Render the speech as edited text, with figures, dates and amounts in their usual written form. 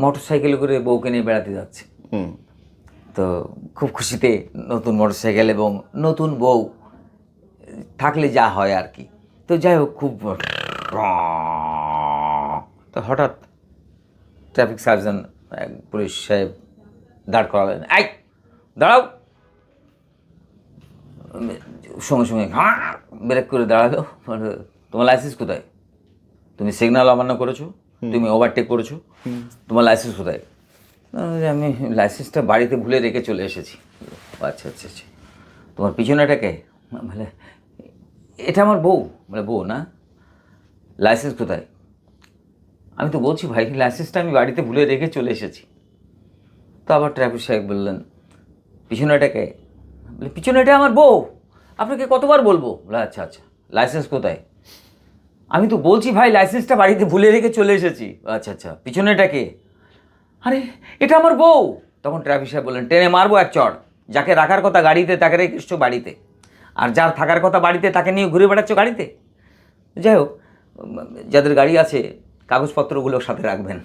Motor সাইকেলে করে বউকে নিয়ে বেড়াতে যাচ্ছে। হুম। তো খুব খুশিতে নতুন মোটর সাইকেল এবং নতুন বউ থাকলে যা হয় আর কি। তো যাই হোক খুব তো হঠাৎ ট্রাফিক সার্জন পুলিশ সাহেব দাঁড় করালেন, এই দাঁড়াও। সঙ্গে সঙ্গে ব্রেক করে দাঁড়ালো। তোমার লাইসেন্স কোথায়? তুমি সিগন্যাল অমান্য করেছো, তুমি ওভারটেক করেছো, তোমার লাইসেন্স কোথায়? আমি লাইসেন্সটা বাড়িতে ভুলে রেখে চলে এসেছি। আচ্ছা আচ্ছা আচ্ছা, তোমার পিছনে এটা কে? বলে এটা আমার বউ। বলে বউ না, লাইসেন্স কোথায়? আমি তো বলছি ভাই লাইসেন্সটা আমি বাড়িতে ভুলে রেখে চলে এসেছি। তো আবার ট্রাফিক সাহেব বললেন, পিছনে এটা কে? বলে পিছনে এটা আমার বউ, আপনাকে কতবার বলবো? বলে আচ্ছা আচ্ছা, লাইসেন্স কোথায়? আমি তো বলছি ভাই লাইসেন্সটা বাড়িতে ভুলে রেখে চলে এসেছি। আচ্ছা আচ্ছা, পিছনে এটা কে? আরে এটা আমার বউ। তখন ট্রাফিক সাহেব বললেন, টেনে মারবো এক চড়। যাকে রাখার কথা গাড়িতে তাকে রেখে এসছো বাড়িতে, আর যার থাকার কথা বাড়িতে তাকে নিয়ে ঘুরে বেড়াচ্ছ গাড়িতে। যাই হোক, যাদের গাড়ি আছে কাগজপত্রগুলো সাথে রাখবেন।